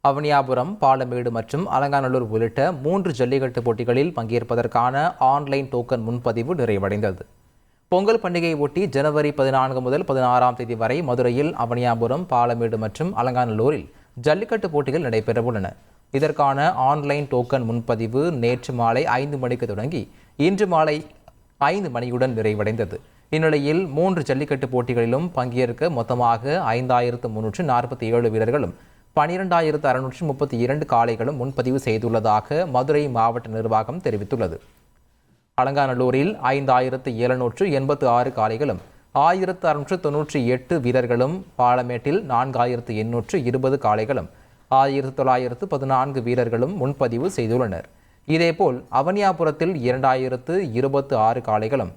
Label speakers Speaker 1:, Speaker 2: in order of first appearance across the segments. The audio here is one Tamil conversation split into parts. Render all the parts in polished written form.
Speaker 1: அவனியாபுரம், பாலமேடு மற்றும் அலங்காநல்லூர் உள்ளிட்ட 3 ஜல்லிக்கட்டு போட்டிகளில் பங்கேற்பதற்கான ஆன்லைன் டோக்கன் முன்பதிவு நிறைவடைந்தது. பொங்கல் பண்டிகையை ஒட்டி ஜனவரி 14 முதல் 16ஆம் தேதி வரை மதுரையில், அவனியாபுரம், பாலமேடு மற்றும் அலங்காநல்லூரில் ஜல்லிக்கட்டு போட்டிகள் நடைபெறவுள்ளன. இதற்கான ஆன்லைன் டோக்கன் முன்பதிவு நேற்று மாலை 5 மணிக்கு தொடங்கி இன்று மாலை 5 மணியுடன் நிறைவடைந்தது. இந்நிலையில் 3 ஜல்லிக்கட்டு போட்டிகளிலும் பங்கேற்க மொத்தமாக 5347 வீரர்களும் 12632 காளைகளும் முன்பதிவு செய்துள்ளதாக மதுரை மாவட்ட நிர்வாகம் தெரிவித்துள்ளது. அலங்காநல்லூரில் 5786 காளைகளும் 1698 வீரர்களும், பாலமேட்டில் 4820 காளைகளும் 1914 வீரர்களும் முன்பதிவு செய்துள்ளனர். இதேபோல் அவனியாபுரத்தில் 2026 காளைகளும்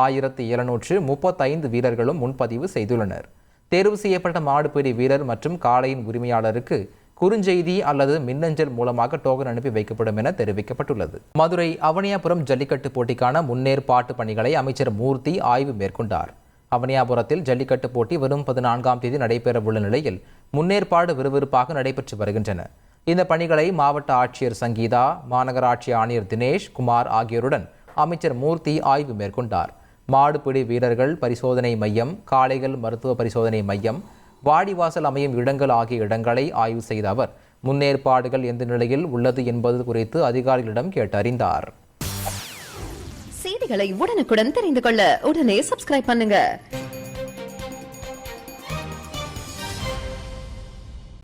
Speaker 1: 1735 வீரர்களும் முன்பதிவு செய்துள்ளனர். தேர்வு செய்யப்பட்ட மாடுபிடி வீரர் மற்றும் காளையின் உரிமையாளருக்கு குறுஞ்செய்தி அல்லது மின்னஞ்சல் மூலமாக டோக்கன் அனுப்பி வைக்கப்படும் என தெரிவிக்கப்பட்டுள்ளது. மதுரை அவனியாபுரம் ஜல்லிக்கட்டு போட்டிக்கான முன்னேற்பாட்டு பணிகளை அமைச்சர் மூர்த்தி ஆய்வு மேற்கொண்டார். அவனியாபுரத்தில் ஜல்லிக்கட்டு போட்டி வரும் 14ஆம் தேதி நடைபெறவுள்ள நிலையில் முன்னேற்பாடு விறுவிறுப்பாக நடைபெற்று வருகின்றன. இந்த பணிகளை மாவட்ட ஆட்சியர் சங்கீதா, மாநகராட்சி ஆணையர் தினேஷ் குமார் ஆகியோருடன் அமைச்சர் மூர்த்தி ஆய்வு மேற்கொண்டார். மாடுபிடி வீரர்கள் பரிசோதனை மையம், காளைகள் மருத்துவ பரிசோதனை மையம், வாடிவாசல் அமையும் இடங்கள் ஆகிய இடங்களை ஆய்வு செய்த அவர் முன்னேற்பாடுகள் எந்த நிலையில் உள்ளது என்பது குறித்து அதிகாரிகளிடம் கேட்டறிந்தார்.
Speaker 2: செய்திகளை உடனுக்குடன் தெரிந்து கொள்ள உடனே சப்ஸ்கிரைப் பண்ணுங்க.